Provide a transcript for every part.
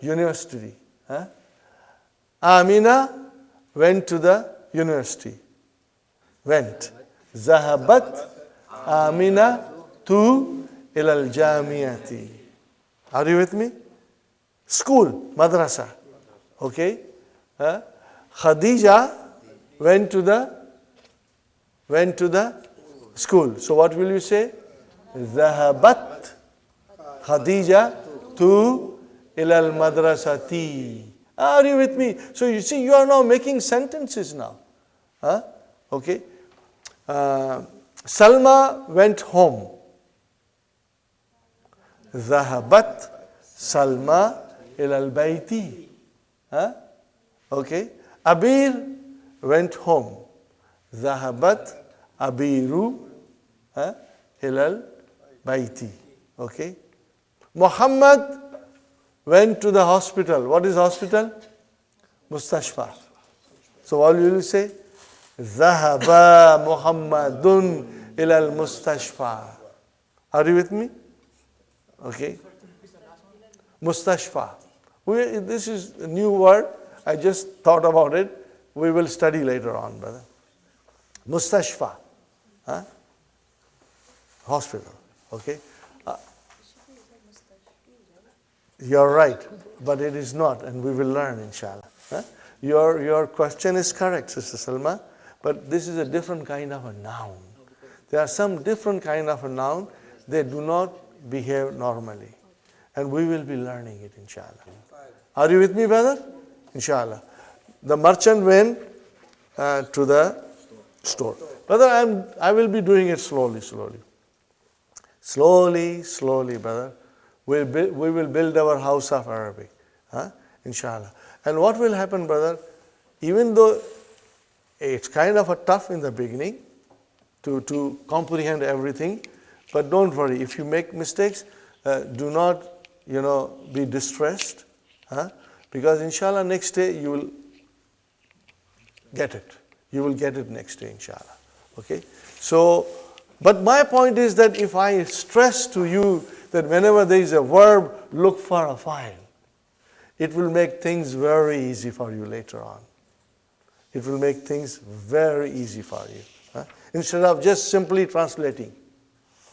university. Amina went to the university. Went. Zahabat Amina tu ilal jamiyati. Are you with me? School, madrasa. Okay? Khadija went to the school. So what will you say? Zahabat Khadija tu ilal madrasati. Are you with me? So you see, you are now making sentences now. Okay. Salma went home. Zahabat Salma ilal bayti. Okay. Abir went home. Zahabat Abiru ilal bayti. Okay. Muhammad went to the hospital. What is hospital? Mustashfa. So what will you say? Zahaba Muhammadun ilal mustashfa. Are you with me? Okay. Mustashfa. This is a new word. I just thought about it. We will study later on, brother. Mustashfa. Hospital. Okay. You're right, but it is not, and we will learn, inshallah. Your question is correct, Sister Salma, but this is a different kind of a noun. There are some different kind of a noun. They do not behave normally, and we will be learning it, inshallah. Are you with me, brother? Inshallah. The merchant went to the store. Brother, I will be doing it slowly. Slowly, brother. We will build our house of Arabic, inshallah. And what will happen, brother, even though it's kind of a tough in the beginning to comprehend everything, but don't worry. If you make mistakes, do not, be distressed, because inshallah next day you will get it. You will get it next day, inshallah. Okay? So, but my point is that if I stress to you that whenever there is a verb, look for a file. It will make things very easy for you later on. It will make things very easy for you. Instead of just simply translating.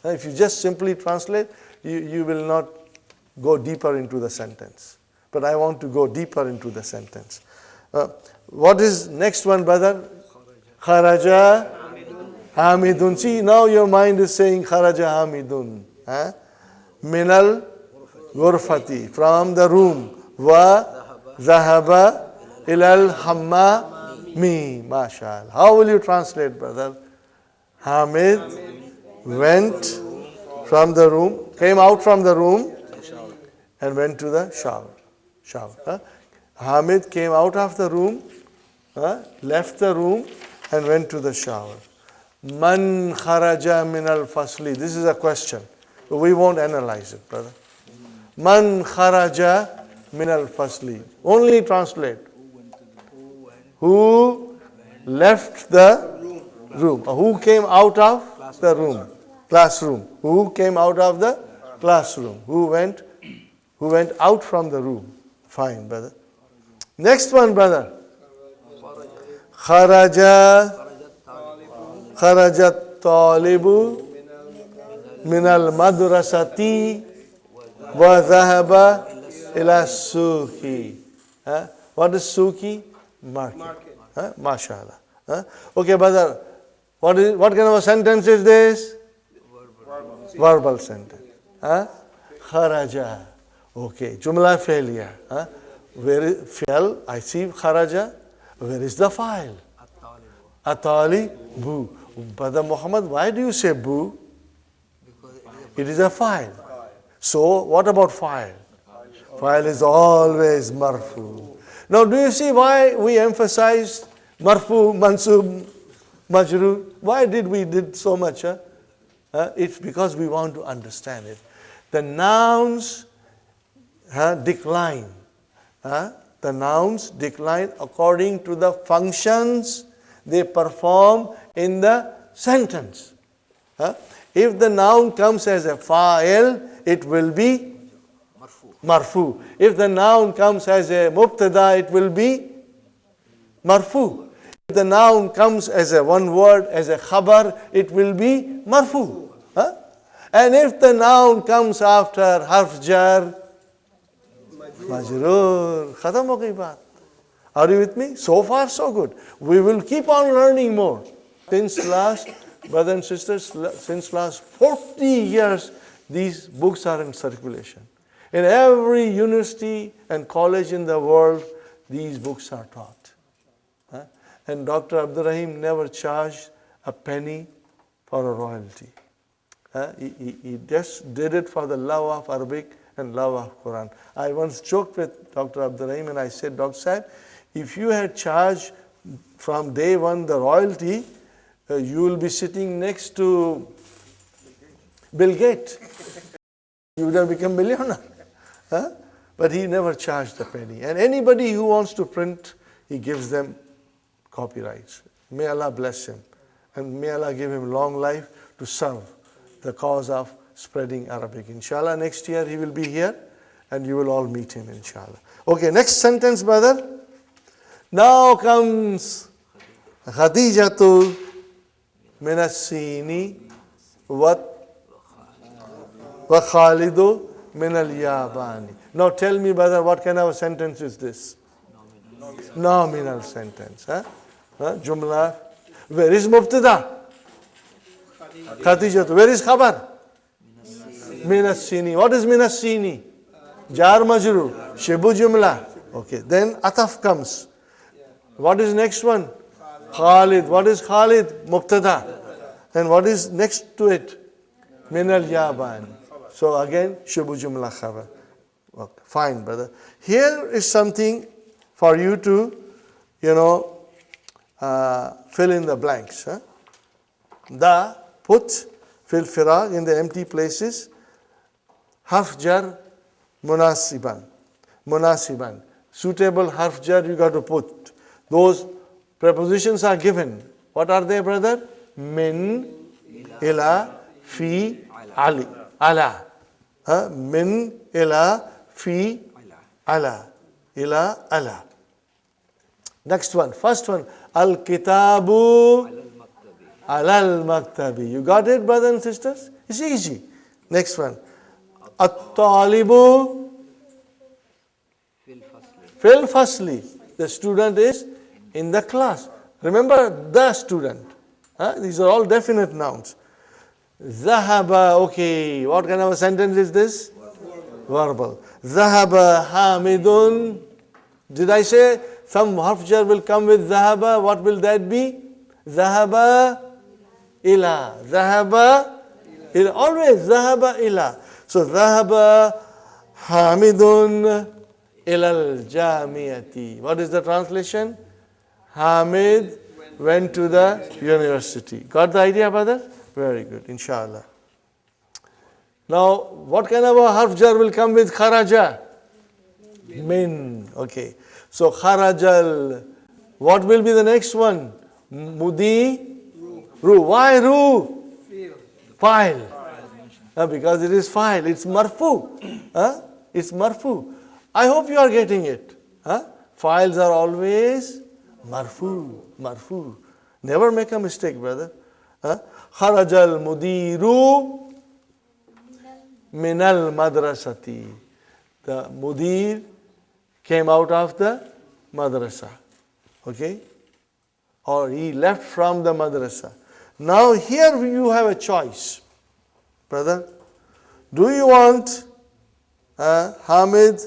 If you just simply translate, you will not go deeper into the sentence. But I want to go deeper into the sentence. What is next one, brother? Kharaja Hamidun. See, now your mind is saying Kharaja Hamidun. Minal Gurfati, from the room. Wa Zahaba ilal Hammami. MashaAllah. How will you translate, brother? Hamid went from the room, came out from the room and went to the shower. Hamid came out of the room, left the room and went to the shower. Man kharaja minal fasli. This is a question. We won't analyze it, brother. Man kharaja minal fasli. Only translate. Who left the room? Who came out of the room? Classroom. Who came out of the classroom? Who went out from the room? Fine, brother. Next one, brother. Kharajat talibu minal madrasati wa dhahaba ila suki. What is suki? Market. MashaAllah. Okay, brother. What kind of a sentence is this? Verbal sentence. Kharaja. Okay. Jumla failure. Where is fi'al? I see kharaja. Where is the file? Atali bu. Brother Muhammad, why do you say bu? It is a file. So, what about file? File is always marfu. Now, do you see why we emphasized marfu, mansub, majrur? Why did we did so much? It's because we want to understand it. The nouns decline. The nouns decline according to the functions they perform in the sentence. If the noun comes as a fa'il, it will be Marfu. If the noun comes as a mubtada, it will be marfu. If the noun comes as a one word, as a khabar, it will be marfu. Huh? And if the noun comes after harf jar, majroor. Khatam ho gayi baat. Are you with me? So far, so good. We will keep on learning more. Since last, brothers and sisters, since last 40 years, these books are in circulation. In every university and college in the world, these books are taught. And Dr. Abdul Rahim never charged a penny for a royalty. He just did it for the love of Arabic and love of Quran. I once joked with Dr. Abdul Rahim and I said, Dr. Sahib, if you had charged from day one the royalty, you will be sitting next to Bill Gates. You would have become millionaire. But he never charged a penny. And anybody who wants to print, he gives them copyrights. May Allah bless him. And may Allah give him long life to serve the cause of spreading Arabic. Inshallah, next year he will be here and you will all meet him, inshallah. Okay, next sentence, brother. Now comes Khadijatu min as-Sini wa Khalidu min al-Yabani. Now tell me, brother, what kind of a sentence is this? Nominal sentence. Jumla. Where is Mubtada? Khadijatu. Where is Khabar? Min as-Sini. What is min as-Sini? Jar majrur. Shibu jumla. Okay. Then ataf comes. What is next one? Khalid. What is Khalid? Mubtada. And what is next to it? Min al-Yaban. So again, Shibu jumla khabar. Okay. Fine, brother. Here is something for you to, fill in the blanks. The, put, fil firag in the empty places. Harf jar, munasiban. Munasiban. Suitable harf jar you got to put. Those prepositions are given. What are they, brother? Min, ila, fi, ali, ala. Min, ila, fi, ala. Ila, ala. Next one. First one. Al-kitabu alal maktabi. You got it, brothers and sisters? It's easy. Next one. At-talibu fil fasli. The student is in the class. Remember, the student. These are all definite nouns. Zahaba, okay. What kind of a sentence is this? Verbal. Zahaba hamidun. Did I say some harf jar will come with zahaba? What will that be? Zahaba ila. Zahaba ila. Always zahaba ila. So zahaba hamidun ilal jamiyati. What is the translation? Hamid went to the university. Got the idea, brother? Very good, inshallah. Now, what kind of a harf jar will come with kharaja? Min. Okay. So kharajal. What will be the next one? Mudi. Ru. Why ru? File. Because it is file. It's marfu. It's marfu. I hope you are getting it. Files are always marfu. Marfu. Never make a mistake, brother. Kharajal mudiru minal madrasati. The mudir came out of the madrasa. Okay? Or he left from the madrasa. Now here you have a choice. Brother, do you want Hamid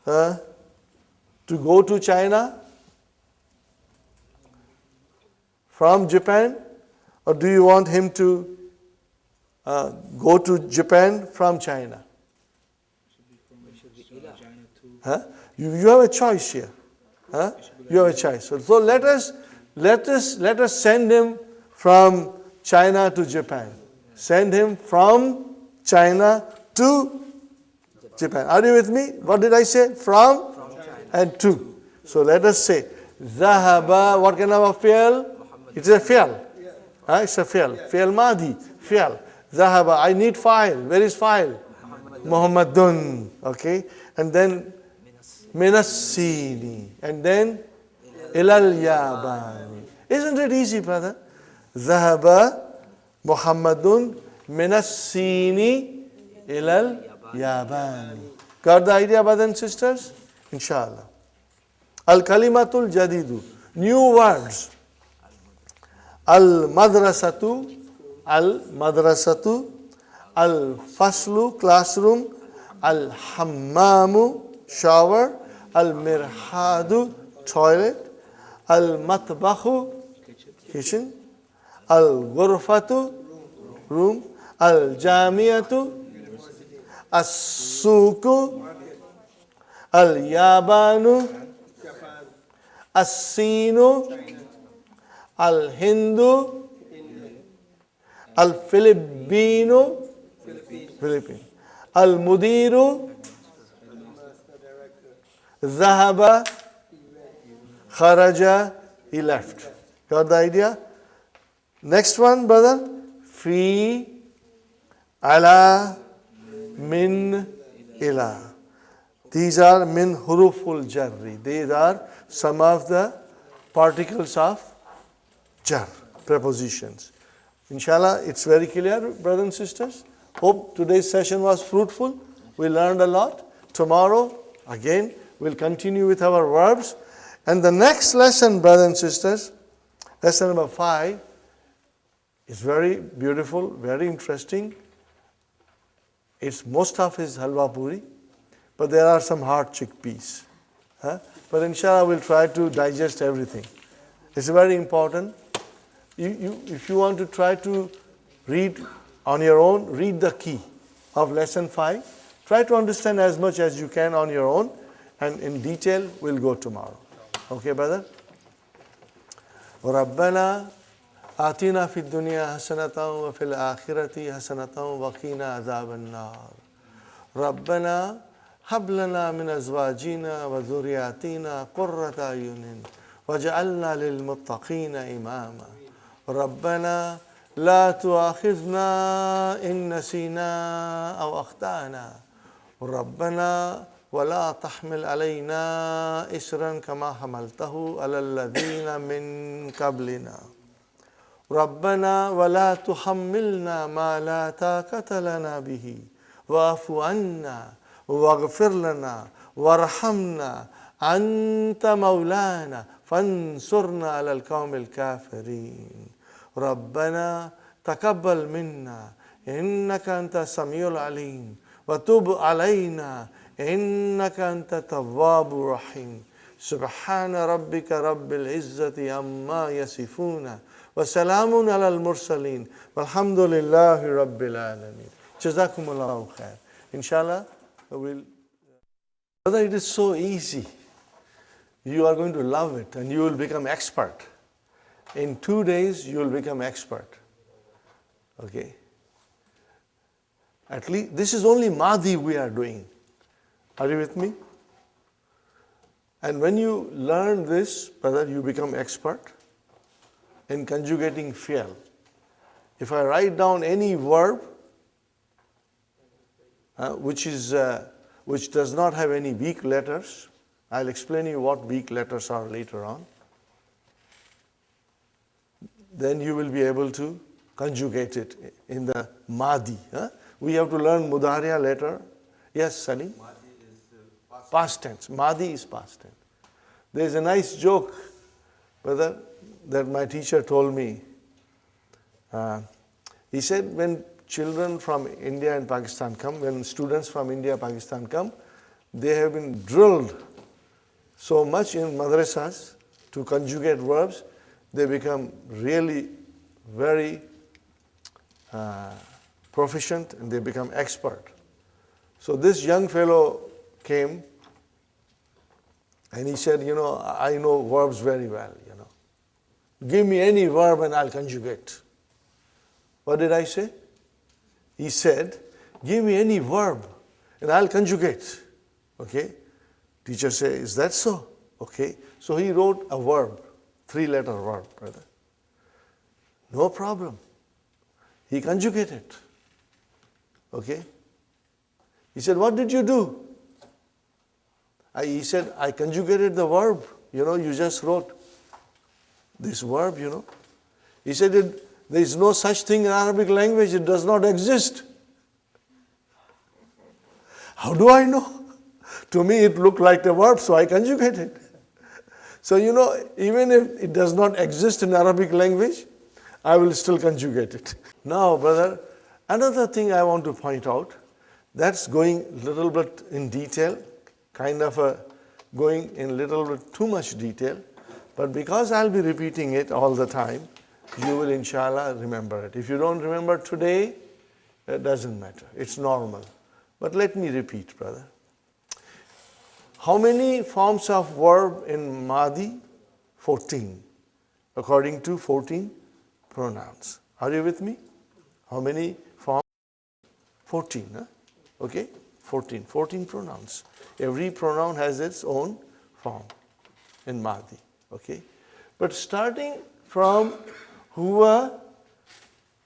to go to China from Japan? Or do you want him to go to Japan from China? You have a choice here. You have a choice. So let us send him from China to Japan. Send him from China to Japan. Are you with me? What did I say? From and to. So let us say Zahaba. What kind of a fi'l? It's a fi'l. It's a fi'l. Fi'l madi. Fi'l. Zahaba. I need file. Where is file? Muhammadun. Okay. And then Minassini. And then Ilal Yabani. Isn't it easy, brother? Zahaba Muhammadun Minassini Ilal Yabani. Got the idea, brothers and sisters? Inshallah. Al Kalimatul Jadidu. New words. Al Madrasatu. Al Madrasatu. Al Faslu, classroom. Al Hammamu, shower. Al Mirhadu, toilet. Al Matbahu, kitchen. Al Ghurfatu, room. Al Jamiatu, As Suku. Al Yabanu, As Sinu. Al Hindu, Al Filipino, Philippine. Al Mudiru, Zahaba, Kharaja, he left. Got the idea? Next one, brother. Fi, ala, min, ila. These are min huruful jarri. These are some of the particles of jar, prepositions. Inshallah, it's very clear, brothers and sisters. Hope today's session was fruitful. We learned a lot. Tomorrow, again, we'll continue with our verbs. And the next lesson, brothers and sisters, lesson number 5, is very beautiful, very interesting. It's most of his halwa puri, but there are some hard chickpeas. But inshallah, we'll try to digest everything. It's very important. If you want to try to read on your own, read the key of lesson 5. Try to understand as much as you can on your own, and in detail we'll go tomorrow. Okay, brother? رَبَّنَا آتِنَا فِي الدُّنْيَا حَسَنَةً وَفِي الْآخِرَةِ حَسَنَةً وَقِنَا عَذَابَ النَّارِ رَبَّنَا هَبْ لَنَا مِنْ أَزْوَاجِنَا وَذُرِّيَّاتِنَا قُرَّةَ أَعْيُنٍ وَاجْعَلْنَا لِلْمُتَّقِينَ إِمَامًا رَبَّنَا لا تؤاخذنا إن نسينا أو أخطأنا ربنا ولا تحمل علينا إصرا كما حملته على الذين من قبلنا ربنا ولا تحملنا ما لا طاقة لنا به واعف عنا واغفر لنا وارحمنا أنت مولانا فانصرنا على القوم الكافرين ربنا تقبل منا إنك أنت السميع العليم وتب علينا إنك أنت التواب الرحيم سبحان ربك رب العزة عما يصفون وسلام على المرسلين والحمد لله رب العالمين جزاكم الله خير. Inshallah, brother, it is so easy. You are going to love it and you will become expert. In 2 days, you will become expert. Okay? At least, this is only Madhi we are doing. Are you with me? And when you learn this, brother, you become expert in conjugating fi'l. If I write down any verb which does not have any weak letters, I'll explain you what weak letters are later on. Then you will be able to conjugate it in the Madi. We have to learn Mudariya later. Yes, Salim? Madi is past tense. Madi is past tense. There is a nice joke, brother, that my teacher told me. He said when children from India and Pakistan come, when students from India and Pakistan come, they have been drilled so much in madrasas to conjugate verbs, they become really very proficient and they become expert. So this young fellow came and he said, I know verbs very well, Give me any verb and I'll conjugate. What did I say? He said, give me any verb and I'll conjugate. Okay? Teacher said, is that so? Okay. So he wrote a verb, 3-letter verb, brother. No problem. He conjugated. Okay? He said, what did you do? He said, I conjugated the verb. You just wrote this verb, He said, there is no such thing in Arabic language. It does not exist. How do I know? To me, it looked like a verb, so I conjugated. So, even if it does not exist in Arabic language, I will still conjugate it. Now, brother, another thing I want to point out, that's going a little bit in detail, kind of going in a little bit too much detail, but because I'll be repeating it all the time, you will inshallah remember it. If you don't remember today, it doesn't matter. It's normal. But let me repeat, brother. How many forms of verb in Madi? 14, according to 14 pronouns. Are you with me? How many forms? 14, huh? Okay, 14 pronouns. Every pronoun has its own form in Madi, okay? But starting from huwa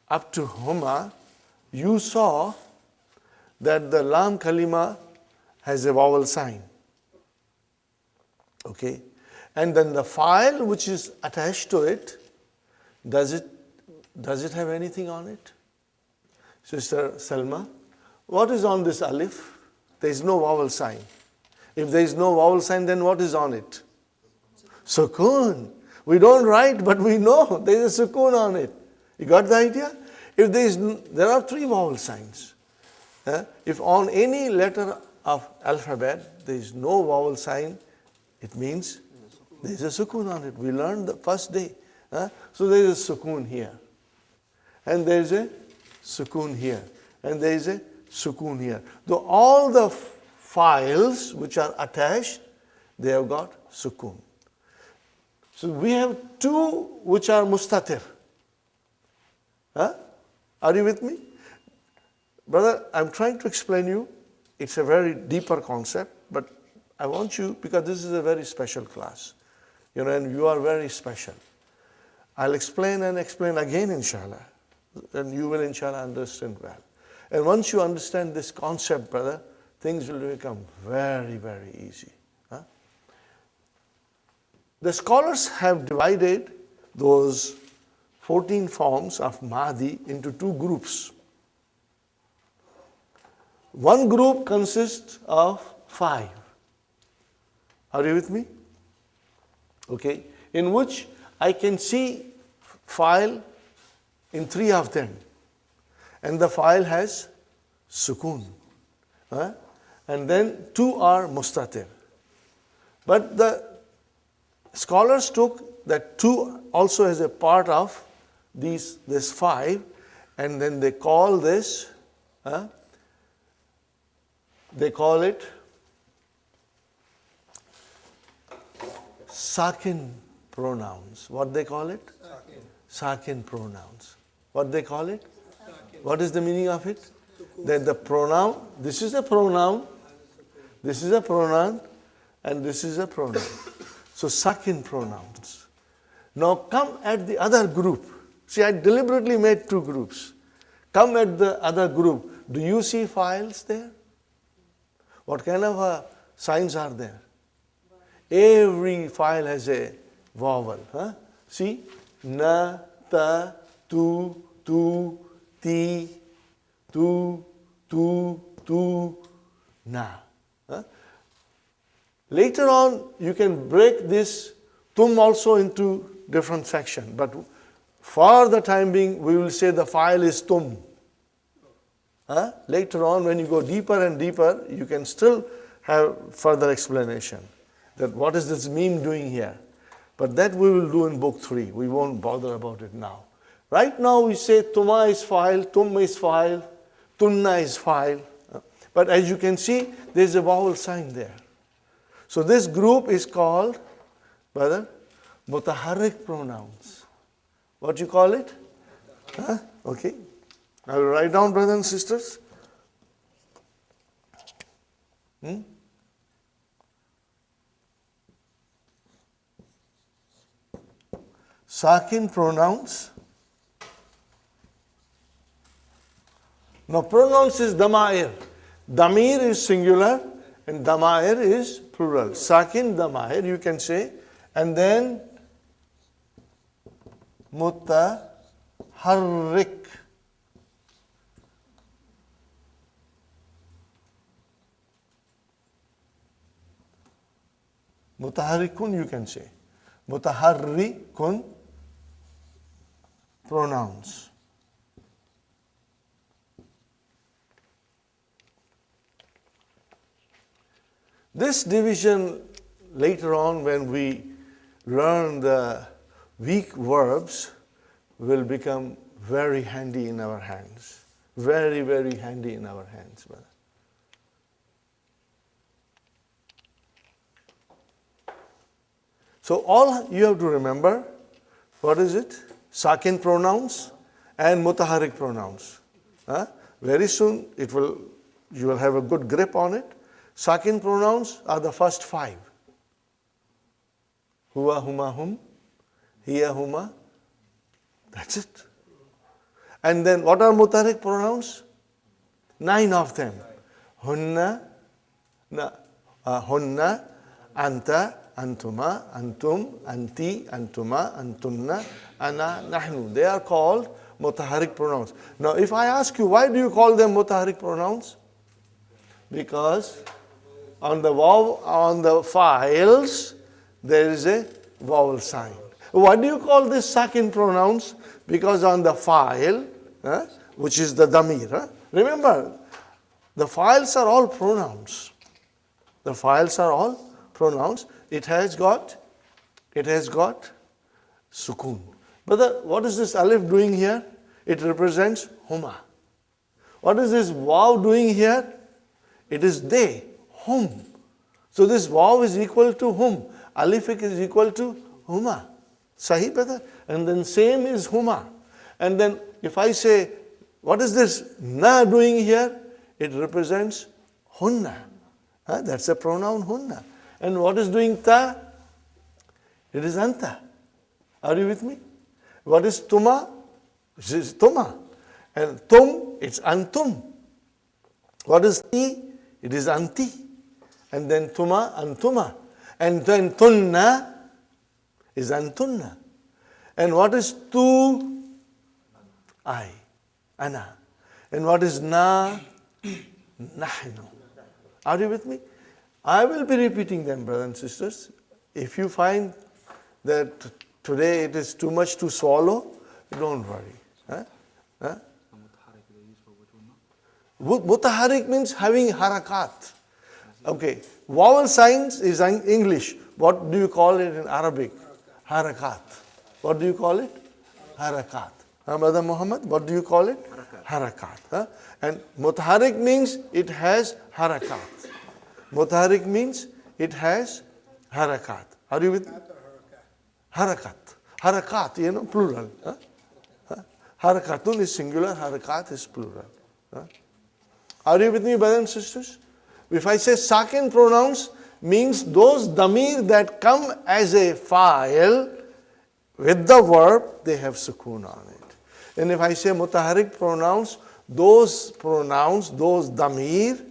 up to huma, you saw that the lam kalima has a vowel sign. Okay, and then the file which is attached to it, does it have anything on it? Sister Salma, what is on this alif? There is no vowel sign. If there is no vowel sign, then what is on it? Sukoon. We don't write, but we know there is a sukoon on it. You got the idea? If there are 3 vowel signs. If on any letter of alphabet there is no vowel sign, it means there is a sukoon on it. We learned the first day. So there is a sukoon here. And there is a sukoon here. And there is a sukoon here. Though all the files which are attached, they have got sukoon. So we have 2 which are mustatir. Are you with me? Brother, I'm trying to explain you. It's a very deeper concept, but I want you, because this is a very special class, and you are very special. I'll explain and explain again, inshallah, and you will, inshallah, understand well. And once you understand this concept, brother, things will become very, very easy. The scholars have divided those 14 forms of Mahdi into 2 groups. One group consists of 5. Are you with me? Okay. In which I can see file in 3 of them. And the file has sukoon. And then 2 are mustatir. But the scholars took that 2 also as a part of this 5, and then they call this, they call it sakin pronouns. What they call it? Sakin pronouns. What they call it? What is the meaning of it? That the pronoun, this is a pronoun, this is a pronoun, and this is a pronoun. So sakin pronouns. Now come at the other group. See, I deliberately made 2 groups. Come at the other group. Do you see files there? What kind of signs are there? Every file has a vowel. See? Na, ta, tu, ti, tu, na. Later on, you can break this tum also into different sections. But for the time being, we will say the file is tum. Later on, when you go deeper and deeper, you can still have further explanation that what is this meme doing here. But that we will do in book 3. We won't bother about it now. Right now we say tuma is file, tum is file, tunna is file. But as you can see, there is a vowel sign there. So this group is called, brother, mutaharrik pronouns. What you call it? Okay. I will write down, brothers and sisters. Sakin pronouns. Now pronouns is dama'ir. Damir is singular and damair is plural. Sakin, damair, you can say. And then mutaharrik. Mutaharrikun you can say. Mutaharrikun, pronouns. This division later on when we learn the weak verbs will become very handy in our hands. Very, very handy in our hands, brother. So all you have to remember, what is it? Sakin pronouns and mutaharrik pronouns. Very soon you will have a good grip on it. Sakin pronouns are the first 5. Huwa, huma, hum, hiya, huma. That's it. And then what are mutaharrik pronouns? 9 of them. Hunna, hunna, anta, antuma, antum, anti, antuma, antunna, ana, nahnu. They are called mutaharrik pronouns. Now if I ask you, why do you call them mutaharrik pronouns? Because on the files there is a vowel sign. Why do you call this sakin pronouns? Because on the file, which is the damir. Remember, the files are all pronouns. The files are all pronouns. It has got sukun. But what is this alif doing here? It represents huma. What is this waw doing here? It is they, hum. So this waw is equal to hum. Alif is equal to huma. Sahi, brother? And then same is huma. And then if I say, what is this na doing here? It represents hunna. That's a pronoun hunna. And what is doing ta? It is anta. Are you with me? What is tuma? It is tuma. And tum, it's antum. What is ti? It is anti. And then tuma, antuma. And then tunna is antunna. And what is tu? I, ana. And what is na? Nahnu. Are you with me? I will be repeating them, brothers and sisters. If you find that today it is too much to swallow, don't worry. Mutaharrik means having harakat. Okay. Vowel signs is in English. What do you call it in Arabic? Harakat. What do you call it? Harakat. Brother Muhammad, what do you call it? Harakat. And mutaharrik means it has harakat. Mutaharrik means it has harakat. Are you with me? Harakat. Harakat, plural. Harakatun is singular, harakat is plural. Are you with me, brothers and sisters? If I say sakin pronouns, means those damir that come as a file with the verb, they have sukun on it. And if I say mutaharrik pronouns, those damir,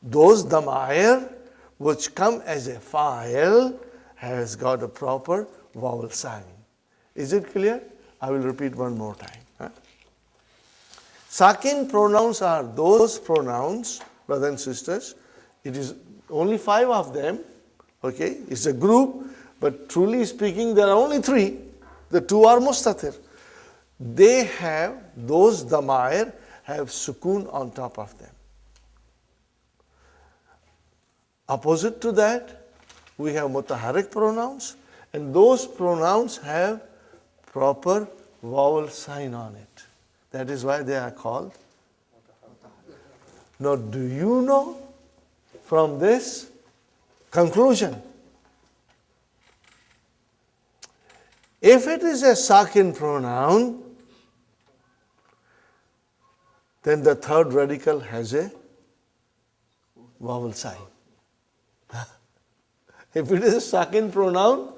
those damair, which come as a file, has got a proper vowel sign. Is it clear? I will repeat one more time. Sakin pronouns are those pronouns, brothers and sisters. It is only 5 of them. Okay, it's a group, but truly speaking, there are only 3. The 2 are mustatir. They have, those damair have sukun on top of them. Opposite to that, we have mutaharrik pronouns, and those pronouns have proper vowel sign on it. That is why they are called. Now, do you know from this conclusion, if it is a sakin pronoun, then the third radical has a vowel sign. If it is a sakin pronoun,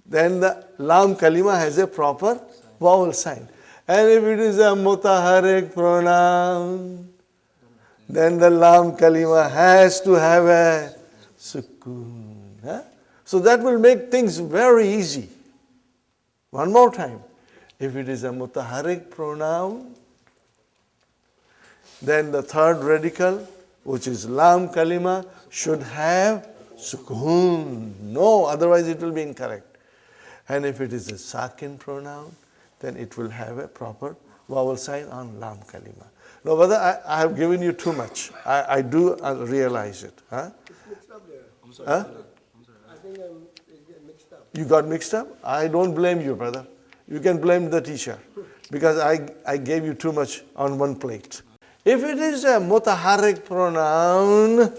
then the lam kalima has a proper vowel sign. And if it is a mutaharrik pronoun, then the lam kalima has to have a sukoon. Huh? So that will make things very easy. One more time. If it is a mutaharrik pronoun, then the third radical, which is lam kalima, should have sukoon. No, otherwise it will be incorrect. And if it is a sakin pronoun, then it will have a proper vowel sign on lam kalima. No, brother, I have given you too much. I do realize it. Huh? It's mixed up there. I'm sorry. Huh? I think it's getting mixed up. You got mixed up? I don't blame you, brother. You can blame the teacher because I gave you too much on one plate. If it is a mutaharrik pronoun,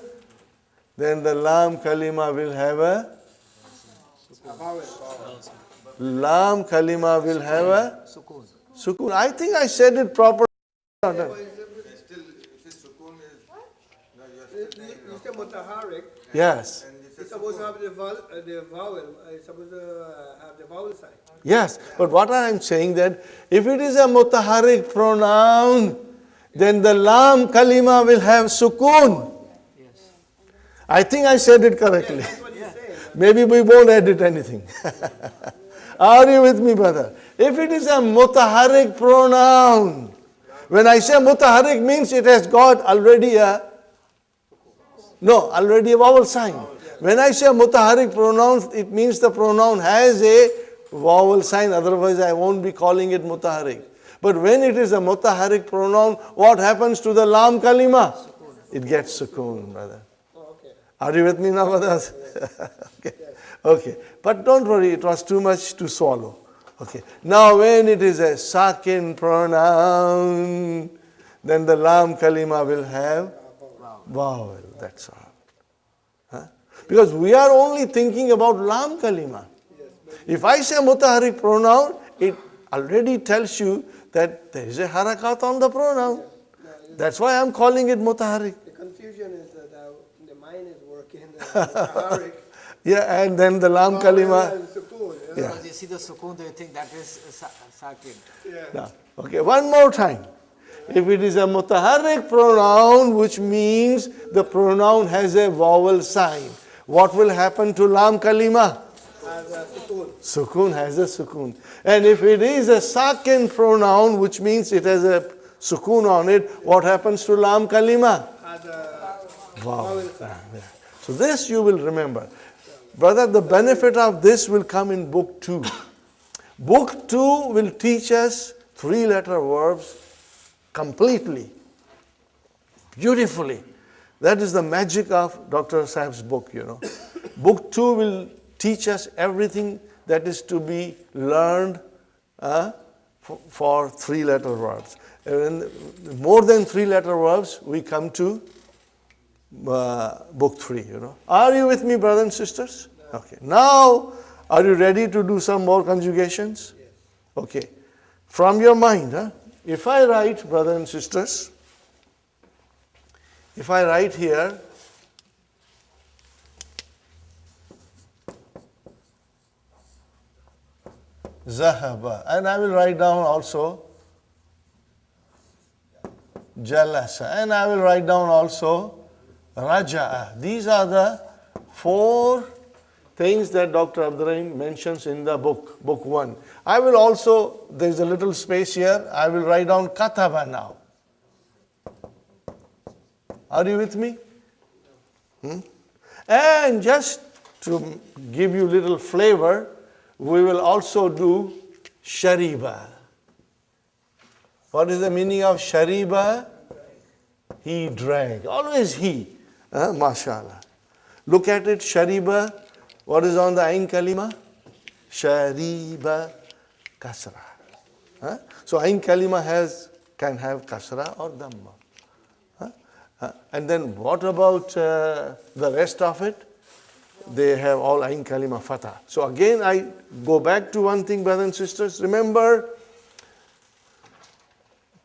then the lam kalima will have a lam kalima will have a sukoon. I think I said it properly. You said mutaharrik. Yes. It's supposed to have the vowel. It's supposed to have the vowel sign. Yes, but what I am saying that if it is a mutaharrik pronoun, then the lam kalima will have sukoon. Yes. I think I said it correctly. That's what he's saying. Maybe we won't edit anything. Are you with me, brother? If it is a mutaharrik pronoun, when I say mutaharrik means it has got already a vowel sign. When I say mutaharrik pronoun, it means the pronoun has a vowel sign, otherwise I won't be calling it mutaharrik. But when it is a mutaharrik pronoun, what happens to the lam kalima? It gets sukoon, brother. Oh, okay. Are you with me now, brothers? Okay. Okay. But don't worry, it was too much to swallow. Okay. Now when it is a sakin pronoun, then the lam kalima will have vowel. That's all. Huh? Because we are only thinking about lam kalima. If I say mutaharrik pronoun, it already tells you that there is a harakat on the pronoun. That's why I'm calling it mutaharrik. The confusion is that the mind is working. Mutaharrik. Yeah, and then the lam kalima. Yeah. Because you see the sukoon, do you think that is sakin? Yeah. Now, okay, one more time. If it is a mutaharrik pronoun, which means the pronoun has a vowel sign, what will happen to lam kalima? As a sukoon. Sukoon has a sukoon. And if it is a sakin pronoun, which means it has a sukoon on it, what happens to lam kalima? As a Vowel. Yeah. So this you will remember. Brother, the benefit of this will come in book 2. Book 2 will teach us 3-letter verbs completely, beautifully. That is the magic of Dr. Sahib's book, you know. Book 2 will teach us everything that is to be learned for 3-letter verbs. And more than 3-letter verbs, we come to book 3, you know. Are you with me, brothers and sisters? Okay. Now, are you ready to do some more conjugations? Yes. Okay. From your mind, if I write, brothers and sisters, if I write here, Zahaba, and I will write down also Jalasa, and I will write down also Raja'a. These are the 4 things that Dr. Abdul Rahim mentions in the book 1. I will also, there is a little space here, I will write down Kataba now. Are you with me? And just to give you little flavor, we will also do Shariba. What is the meaning of Shariba? He drank. Always he. MashaAllah. Look at it, Shariba. What is on the Ain Kalima? Shariba Kasra. So Ain Kalima can have Kasra or Dhamma. And then what about the rest of it? They have all Ain Kalima Fatah. So again I go back to one thing, brothers and sisters. Remember,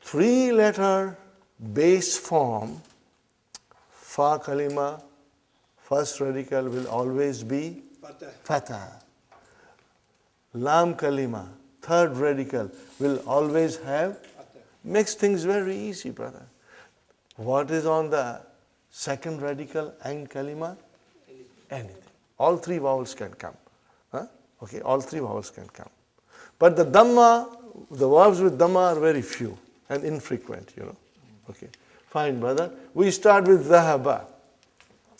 3-letter base form, Fa Kalima, first radical will always be Fatah. Lam Kalima, third radical will always have, makes things very easy, brother. What is on the second radical and kalima? Anything. All three vowels can come. Huh? Okay, all three vowels can come. But the dhamma, the verbs with dhamma are very few and infrequent, Okay, fine, brother. We start with zahaba.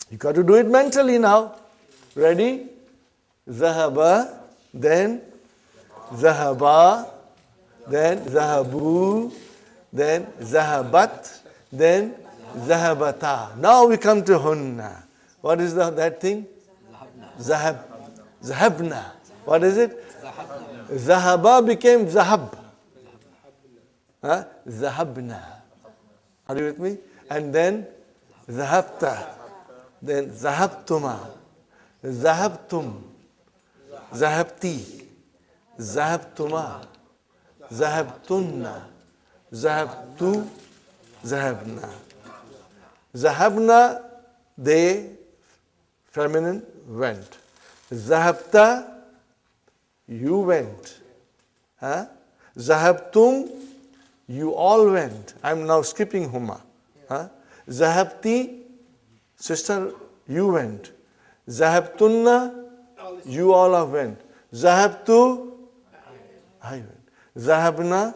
You got to do it mentally now. Ready? Zahaba, then zahaba, then zahabu, then zahabat, then zahabata. Now we come to hunna. What is that thing? Zahab. Zahabna. What is it? Zahaba became zahab. Zahabna. Are you with me? And then zahabta. Then zahabtuma. Zahabtum. Zahabti. Zahabtuma. Zahabtunna. Zahabtu. Zahabna. Zahabna, they, feminine, went. Zahabta, you went. Zahabtum, you all went. I'm now skipping Huma. Zahabti, sister, you went. Zahabtunna, you all have went. Zahabtu, I went. Zahabna,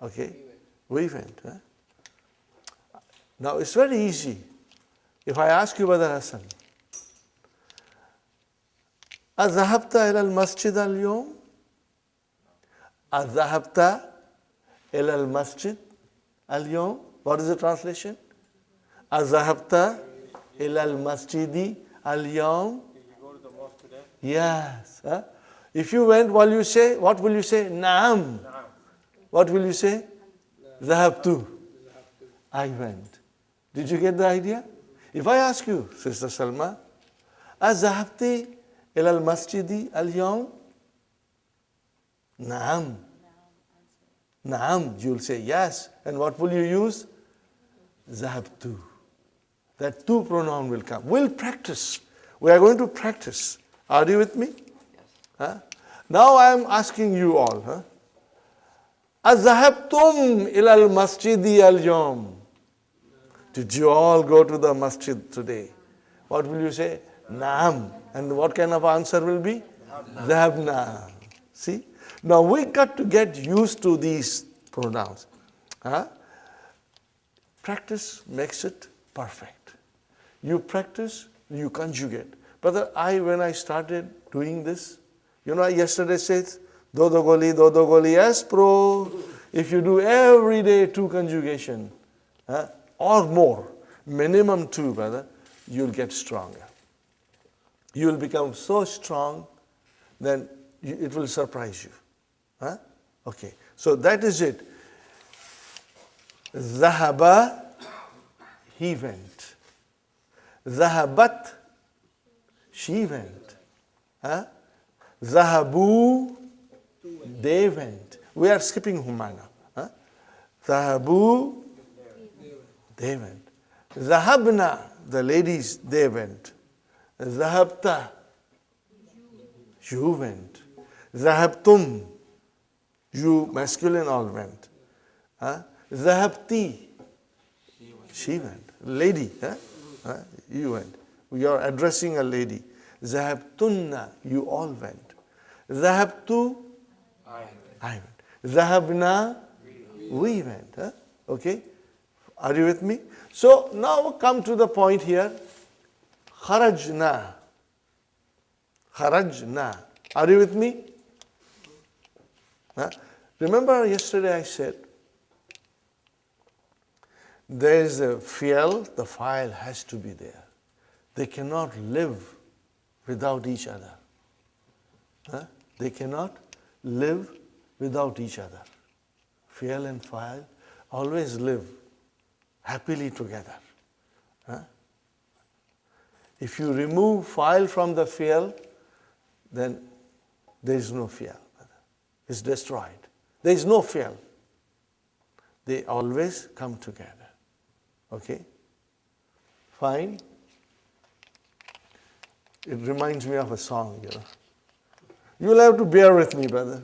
okay, we went. Now it's very easy. If I ask you, Brother Hassan, أذهبت إلى المسجد اليوم؟ أذهبت إلى المسجد اليوم? What is the translation? أذهبت إلى المسجد اليوم? Yes. If you went, what will you say? Naam. What will you say? ذهبت. I went. Did you get the idea? If I ask you, Sister Salma, أذهبت إلى المسجد اليوم؟ نعم. نعم. You'll say yes. And what will you use? ذهبت. That tu pronoun will come. We'll practice. We are going to practice. Are you with me? Yes. Now I am asking you all. أذهبتم إلى المسجد اليوم? Did you all go to the masjid today? What will you say? Naam. And what kind of answer will be? Zahabna. See? Now we got to get used to these pronouns. Practice makes it perfect. You practice, you conjugate. Brother, when I started doing this, I yesterday said, dodo goli, yes, pro. If you do every day 2 conjugation, or more, minimum 2, brother, you'll get stronger. You will become so strong, then it will surprise you. Okay, so that is it. Zahaba, he went. Zahabat, she went. Zahabu, they went. We are skipping Humana. Zahabu, they went. Zahabna, the ladies, they went. Zahabta, you went. Zahabtum, you masculine all went. Zahabti, she went. Lady, you went. We are addressing a lady. Zahabtunna, you all went. Zahabtu, I went. Zahabna, we went. Okay? Are you with me? So now come to the point here. Kharajna. Kharajna. Are you with me? Remember yesterday I said, there is a fi'l, the file has to be there. They cannot live without each other. They cannot live without each other. Fi'l and file always live happily together. If you remove file from the fi'l, then there is no fi'l. It's destroyed. There is no fi'l. They always come together. Okay? Fine. It reminds me of a song, You will have to bear with me, brother.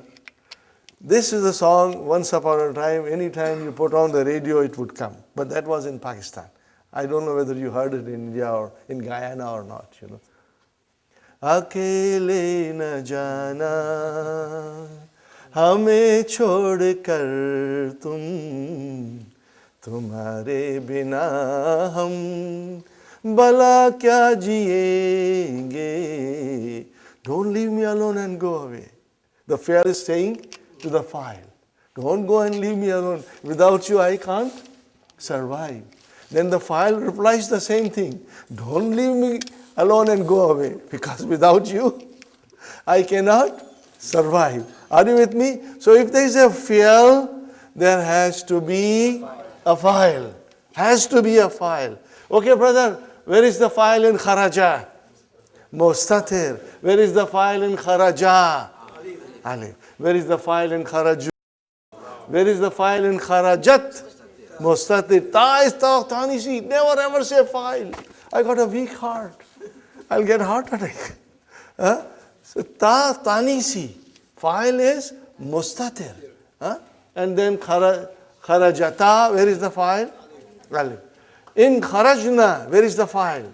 This is the song, once upon a time, anytime you put on the radio, it would come. But that was in Pakistan. I don't know whether you heard it in India or in Guyana or not, you know. अकेले न जाना हमें छोड़कर तुम तुम्हारे बिना हम भला क्या जिएंगे. Don't leave me alone and go away. The file is saying to the file, don't go and leave me alone. Without you I can't survive. Then the file replies the same thing. Don't leave me alone and go away, because without you I cannot survive. Are you with me? So if there is a file, there has to be a file. Has to be a file. Okay, brother, where is the file in kharaja? Mustatir. Where is the file in kharaja? Alif. Where is the file in kharaju? Where is the file in kharajat? Mustatir. Ta is tanisi. Never ever say file. I got a weak heart. I'll get heart attack. So ta tanisi. File is mustatir. And then kharajata. Where is the file? Alif. In kharajna, where is the file?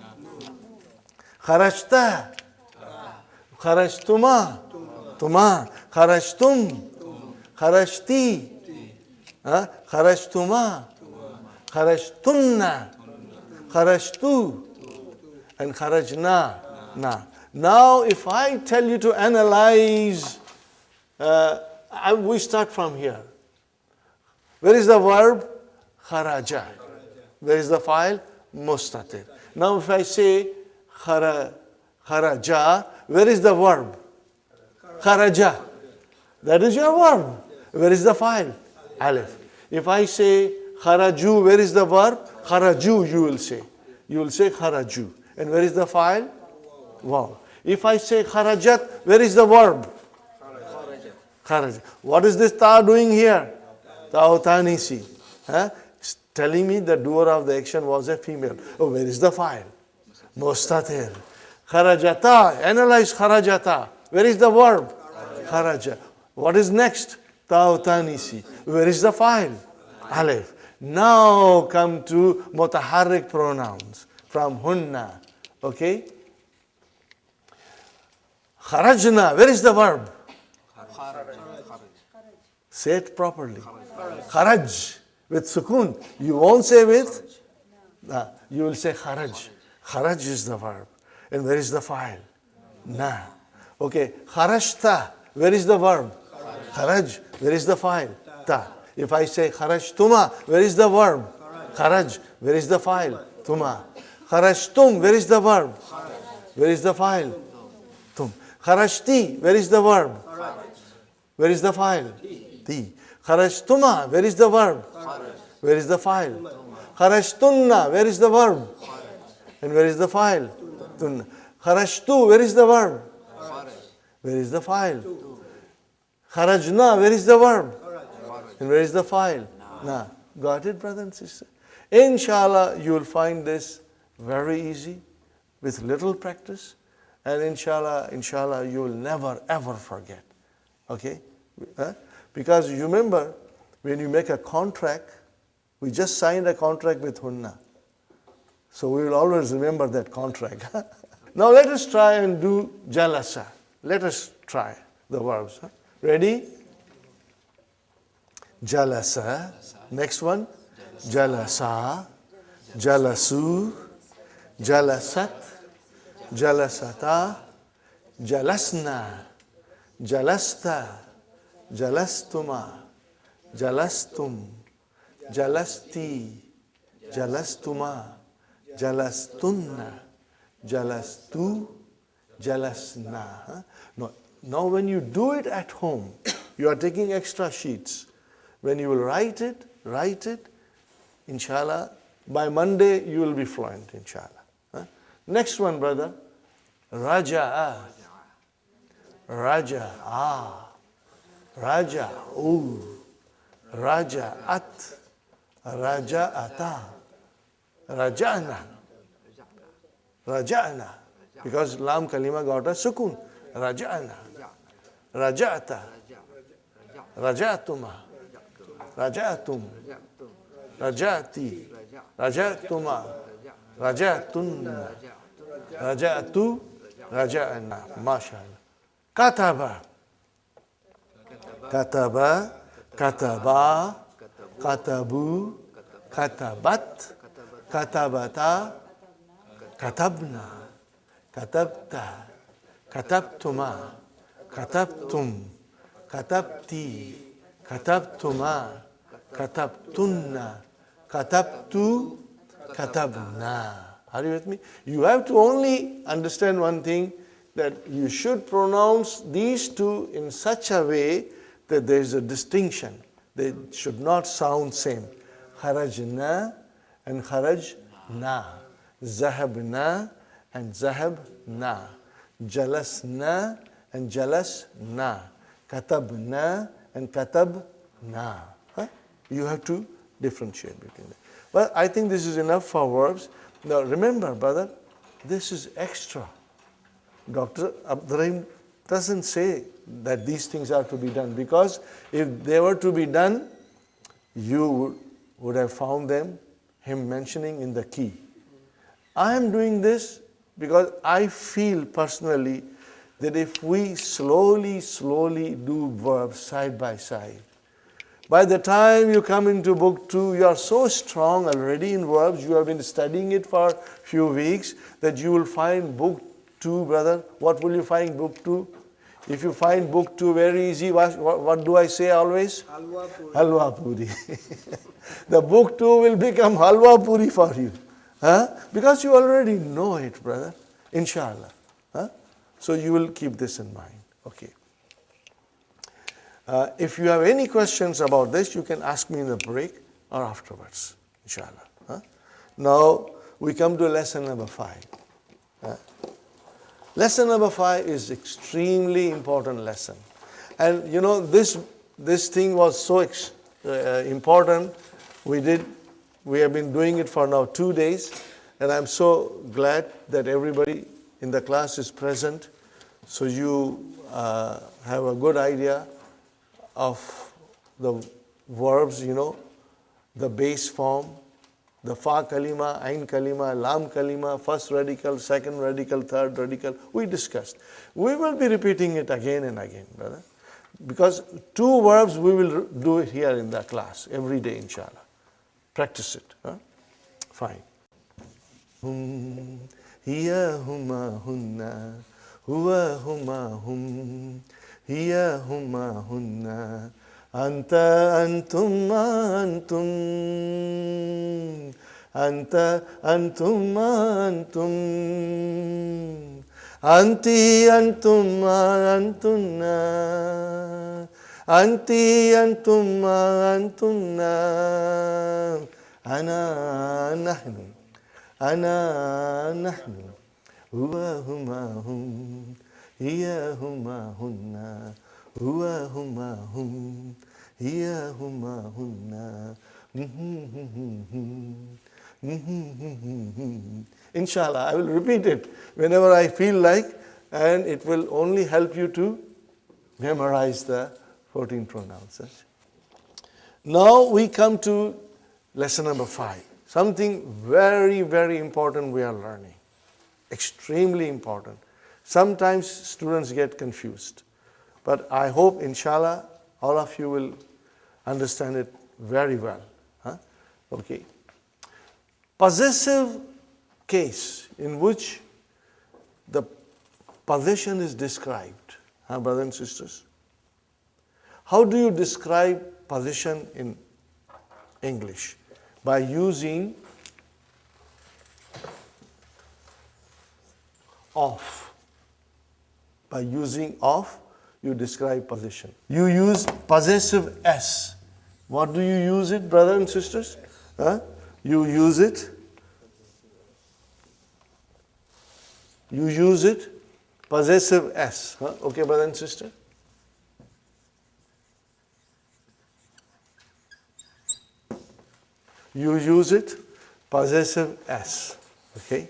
Kharajta. Kharajtuma. Tuma. Kharajtum. Kharajti. Kharajtuma. Kharajtunna. Kharajtu. And kharajna. Na. Now if I tell you to analyze, we start from here. Where is the verb? Kharaja. Where is the file? Mustatir. Now if I say kharaja, where is the verb? Kharaja. That is your verb. Where is the file? Alif. If I say kharaju, where is the verb? Kharaju, you will say. You will say kharaju. And where is the file? Wow. If I say kharajat, where is the verb? Kharajat. What is this ta doing here? Ta'utanisi. It's telling me the doer of the action was a female. Oh, where is the file? Mustatir. Kharajata. Analyze kharajata. Where is the verb? Kharaja. What is next? Ta'utanisi. Where is the file? Alif. Now come to mutaharrik pronouns from hunna. Okay? Kharajna. Where is the verb? Say it properly. Kharaj. With sukun. You won't say with? You will say kharaj. Kharaj is the verb. And where is the file? Na. Okay. Kharajta. Where is the verb? Kharaj. Where is the file? Ta. If I say kharajtuma, where is the verb? Kharaj. Where is the file? Tuma. Kharajtum. Where is the verb? Where is the file? Tum. Kharajti. Where is the verb? Where is the file? Ti. Kharajtuma. Where is the verb? Where is the file? Kharajtunna. Where is the verb? And where is the file? Tunna. Kharajtu. Where is the verb? Where is the file? Kharajna. Where is the verb? And where is the file? Na. Got it, brother and sister? Inshallah, you will find this very easy with little practice. And inshallah, you will never ever forget. Okay? Because you remember, when you make a contract, we just signed a contract with Hunna. So we will always remember that contract. Now let us try and do jalasa. Let us try the verbs. Ready? Jalasa. Next one. Jalasa. Jalasu. Jalasat. Jalasata. Jalasna. Jalasta. Jalastuma. Jalastum. Jalasti. Jalastuma. Jalastunna. Jalastu. Jalasna. Now when you do it at home, you are taking extra sheets. When you will write it, inshallah, by Monday you will be fluent, inshallah. Next one, brother. Raja'a. Raja'a. Raja'u. Raja'at. Raja'ata. Raja'na. Raja'na. Because lam kalima got a sukun. Raja'na. Raja'ata. rajatuma, rajatum, rajati, rajatuma, rajatunna, rajatu, rajana. MashaAllah. Kataba, kataba, kataba, katabu, katabat, katabata, katabna, katabta, katabtuma, katabtum, katabti, katabtuma, katabtunna, katabtu, katabna. Are you with me? You have to only understand one thing, that you should pronounce these two in such a way that there is a distinction. They should not sound same. Kharajna and kharajna. Zahabna and zahabna. Jalasna and jalasna. Katabna and katabna. Huh? You have to differentiate between them. But I think this is enough for verbs. Now remember, brother, this is extra. Dr. Abdul Rahim doesn't say that these things are to be done, because if they were to be done, you would have found him mentioning in the key. I am doing this because I feel personally that if we slowly do verbs side by side, by the time you come into book 2, you are so strong already in verbs, you have been studying it for a few weeks, that you will find book 2, brother. What will you find book 2? If you find book 2 very easy, what do I say always? Halwa puri. Halwa puri. The book 2 will become halwa puri for you. Huh? Because you already know it, brother. Inshallah. Huh? So you will keep this in mind. Okay. If you have any questions about this, you can ask me in the break or afterwards. Inshallah. Huh? Now we come to lesson number 5. Lesson number 5 is extremely important lesson. And you know, this thing was so important. We have been doing it for now 2 days, and I'm so glad that everybody in the class is present, so you have a good idea of the verbs, you know, the base form, the fa kalima, ain kalima, lam kalima, first radical, second radical, third radical, we discussed. We will be repeating it again and again, brother, because 2 verbs we will do it here in the class every day, inshallah. Practice it. Huh? Fine. Hum, hiya huma hunna, huwa huma hum, hiya huma hunna, anta antum antum, anta antum antum, anti antum antunna, anti antum antunna, ana nahnu, ana nahnu, huwa huma hum, hiya huma hunna, huwa huma hum, hiya huma hunna. Inshallah, I will repeat it whenever I feel like, and it will only help you to memorize the 14 pronouns. Now we come to lesson number 5. Something very, very important we are learning. Extremely important. Sometimes students get confused. But I hope, inshallah, all of you will understand it very well. Huh? Okay. Possessive case in which the possession is described. Huh, brothers and sisters? How do you describe possession in English? By using of. By using of, you describe possession. You use possessive S. What do you use it, brothers and sisters? Huh? You use it. You use it, possessive S. Huh? Okay, brother and sister? You use it, possessive S. Okay?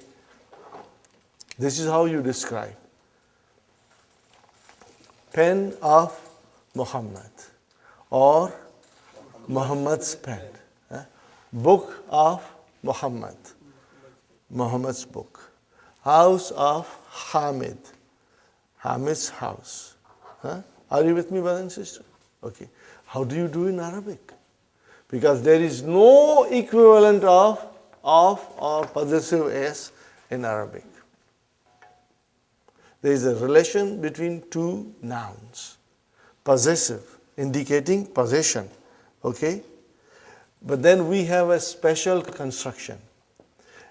This is how you describe. Pen of Muhammad. or Muhammad's pen. Book of Muhammad, Muhammad's book. House of Hamid, Hamid's house. Are you with me, brother and sister? Okay. How do you do in Arabic? Because there is no equivalent of or possessive s in Arabic. There is a relation between two nouns. Possessive, indicating possession. Okay? But then we have a special construction.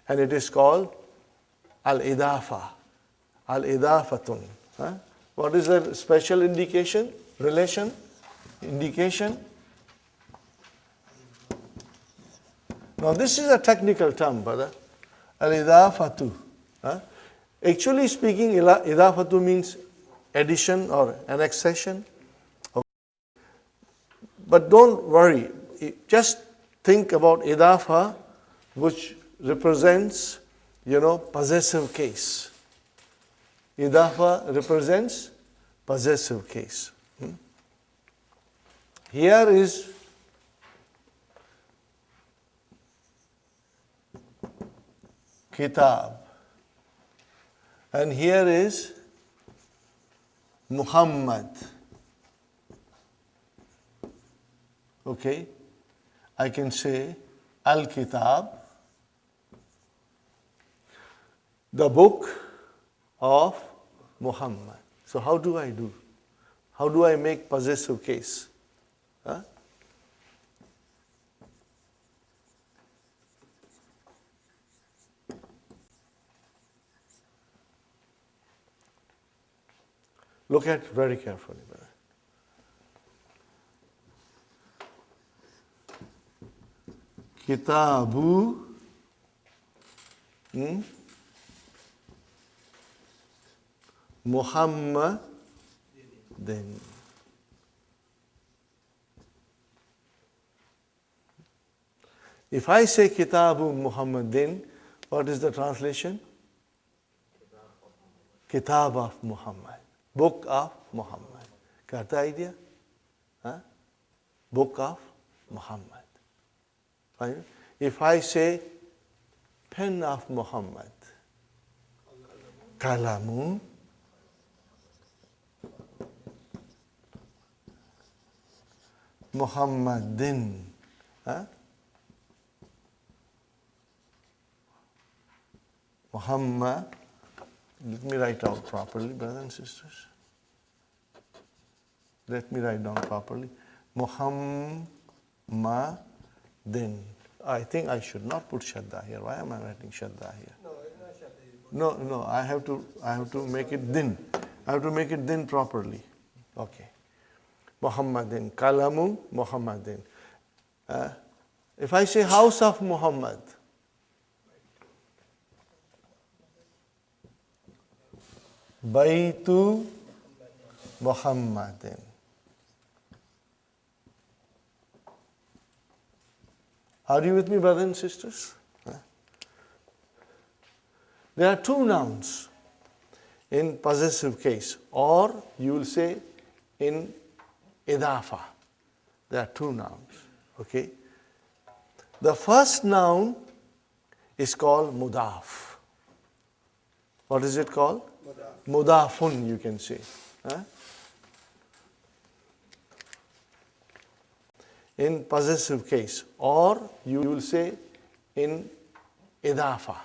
And it is called al-idafa. Al-idafatun. What is the special indication? Relation? Indication? Now this is a technical term, brother. Al-idafatu. Actually speaking, idafatu means addition or annexation. Okay. But don't worry. Just think about idafa, which represents, possessive case. Idafa represents possessive case. Here is kitab. And here is Muhammad. Okay? I can say Al-Kitab, the book of Muhammad. So how do I do? How do I make possessive case? Look at it very carefully, brother. Kitabu Muhammadin. If I say Kitabu Muhammadin, what is the translation? Kitab of Muhammad. Book of Muhammad. Got the idea? Book of Muhammad. Fine. If I say pen of Muhammad, Kalamu, Muhammadin. Muhammad. Let me write out properly, brothers and sisters. Let me write down properly. Muhammadin. I think I should not put Shadda here. Why am I writing Shadda here? No, it's not Shadda. No, I have to make it din. I have to make it din properly. Okay. Muhammadin. Kalamu Muhammadin. If I say house of Muhammad, Baitu Muhammadin. Are you with me, brothers and sisters? There are two nouns in possessive case, or you will say in idafa. There are two nouns. Okay? The first noun is called mudaf. What is it called? Mudafun, you can say. In possessive case, or you will say in idafa.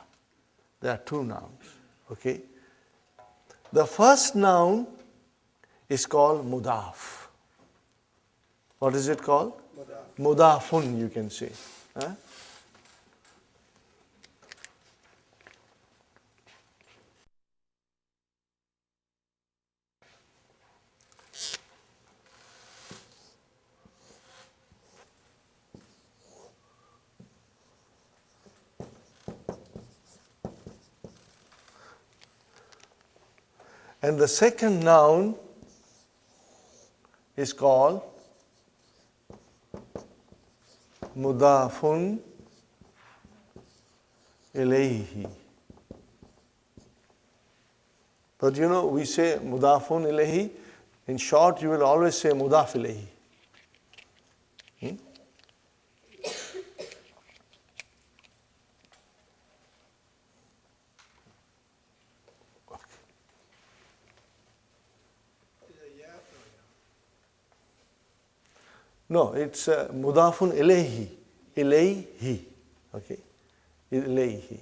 There are two nouns. Okay? The first noun is called mudaf. What is it called? Mudafun, you can say. And the second noun is called mudafun ilayhi. But we say mudafun ilayhi. In short, you will always say mudaf ilayhi. No, it's mudafun ilayhi. Ilayhi. Okay? Ilayhi.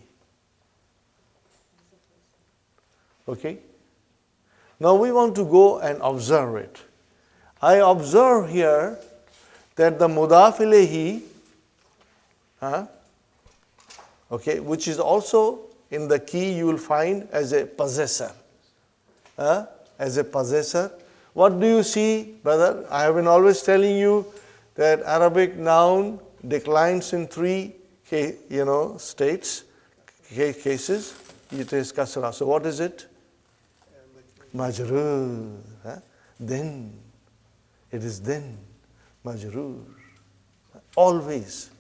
Okay? Now we want to go and observe it. I observe here that the mudaf ilayhi, okay, which is also in the key you will find as a possessor. As a possessor. What do you see, brother? I have been always telling you that Arabic noun declines in three states, cases. It is kasra. So what is it? Majroor. Then. It is then. Majroor. Always.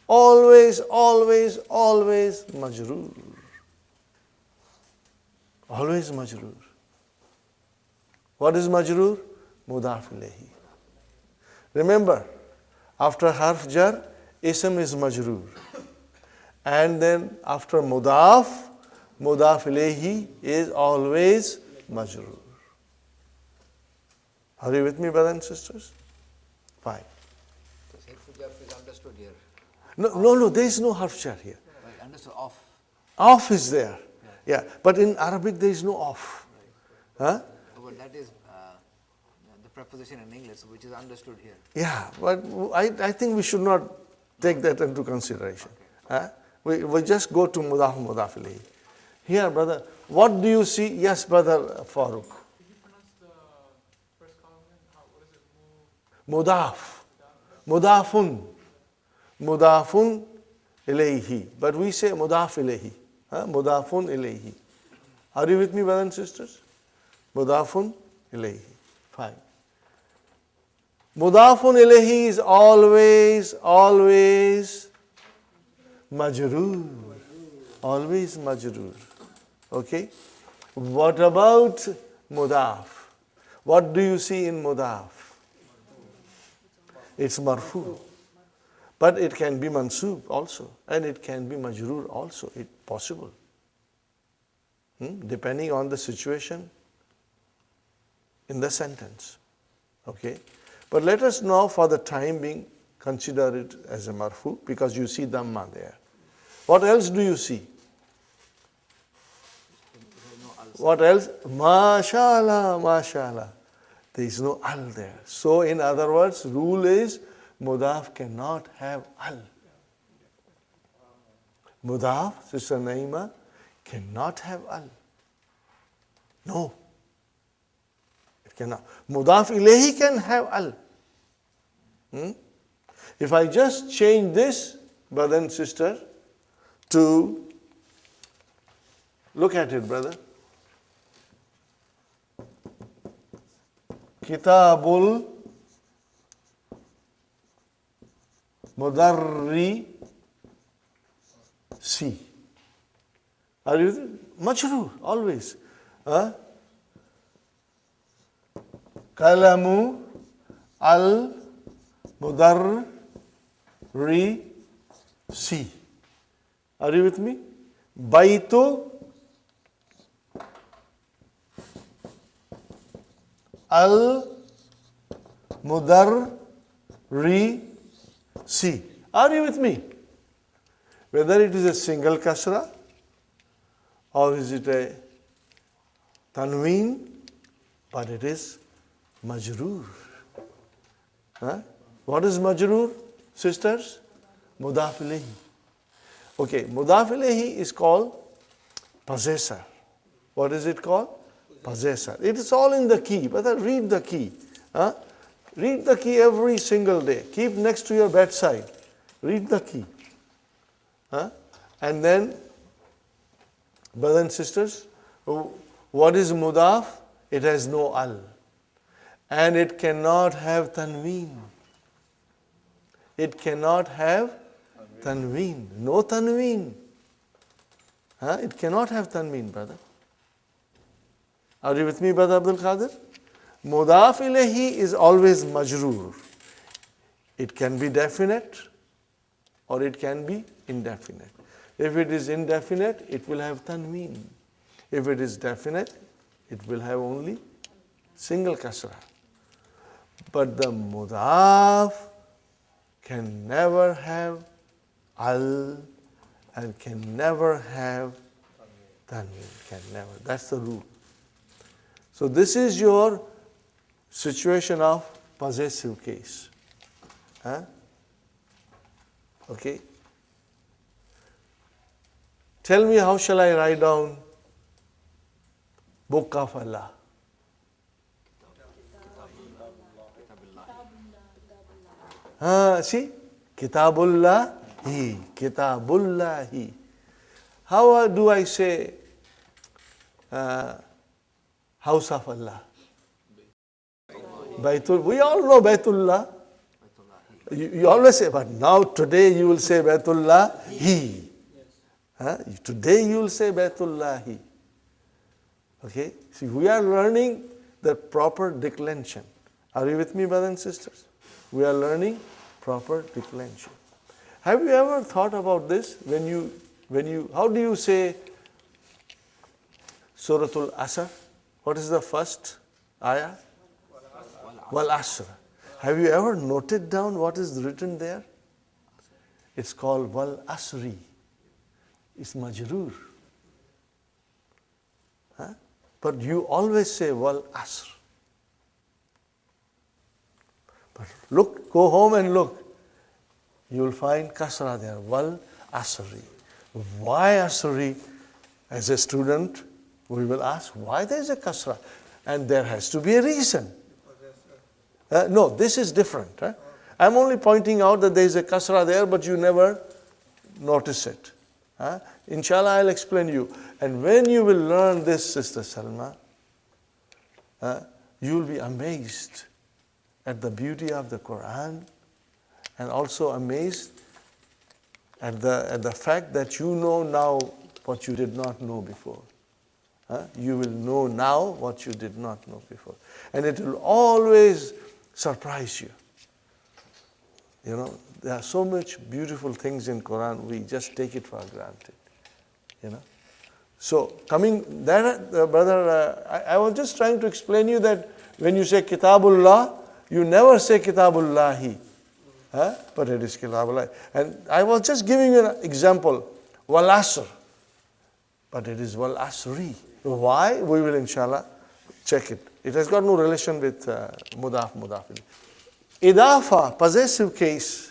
Always, always, always majroor. Always majroor. What is majroor? Mudaf ilayhi. Remember, after harf jar, ism is majroor. And then after mudaf, mudaf ilayhi is always majroor. Are you with me, brothers and sisters? Fine. Harf jar is understood here. No, there is no harf jar here. Right, understood, off. Off is there. Yeah, but in Arabic there is no off. Huh? But that is the preposition in English, which is understood here. Yeah, but I think we should not take that into consideration. Okay. We just go to mudaf ilayhi. Here, brother, what do you see? Yes, brother Farooq. Can you pronounce the first column again? What is it? Mudafun. Mudafun ilayhi. But we say mudaf ilayhi. Mudafun ilayhi. Are you with me, brothers and sisters? Mudafun ilayhi. Fine. Mudafun ilayhi is always majroor. Always majroor. Okay? What about mudaf? What do you see in mudaf? It's marfu. But it can be mansoob also. And it can be majroor also. It's possible. Depending on the situation in the sentence. Okay? But let us now, for the time being, consider it as a marfu because you see dhamma there. What else do you see? What else? Mashallah. There is no al there. So, in other words, rule is mudaf cannot have al. Mudaf, Sister Naima, cannot have al. No. It cannot. Mudaf ilayhi can have al. If I just change this, brother and sister, to, look at it, brother. Kitabul Mudarri Si. Are you with it? Majroor, always. Kalamu al Mudarri Si. Are you with me? Baitu al Mudarri Si. Are you with me? Whether it is a single kasra or is it a tanween, but it is majroor. What is majroor, sisters? Mudaf ilayhi. Okay, mudaf ilayhi is called possessor. What is it called? Possessor. It is all in the key. Brother, read the key. Read the key every single day. Keep next to your bedside. Read the key. And then, brothers and sisters, what is mudaf? It has no al. And it cannot have tanween. It cannot have tanween. No tanween. It cannot have tanween, brother. Are you with me, brother Abdul Qadir? Mudaf ilayhi is always majroor. It can be definite or it can be indefinite. If it is indefinite, it will have tanween. If it is definite, it will have only single kasra. But the mudaf can never have al and can never have tanween. Can never. That's the rule. So this is your situation of possessive case. Huh? Okay. Tell me, how shall I write down Book of Allah? See? Kitabullahi. Kitabullahi. How do I say House of Allah? Baitul. We all know Baitullah. You always say, but now today you will say Baitullahi. Today you will say Baitullahi. Okay? See, we are learning the proper declension. Are you with me, brothers and sisters? We are learning proper declension. Have you ever thought about this? How do you say Suratul Asr? What is the first ayah? Wal Asr. Have you ever noted down what is written there? It's called Wal Asri. It's majroor. But you always say Wal Asr. But look, go home and look. You will find kasra there. Wal Asri. Why Asri? As a student, we will ask, why there is a kasra? And there has to be a reason. No, this is different. I'm only pointing out that there is a kasra there, but you never notice it. Inshallah, I'll explain you. And when you will learn this, Sister Salma, you will be amazed at the beauty of the Quran, and also amazed at the fact that you know now what you did not know before. You will know now what you did not know before. And it will always surprise you. You know, there are so much beautiful things in Quran, we just take it for granted. You know. So coming there, brother, I was just trying to explain you that when you say Kitabullah, you never say Kitabullahi. But it is Kitabullah. And I was just giving you an example. Wal Asr. But it is Wal Asri. Why? We will inshallah check it. It has got no relation with Mudaf. Idafa, possessive case.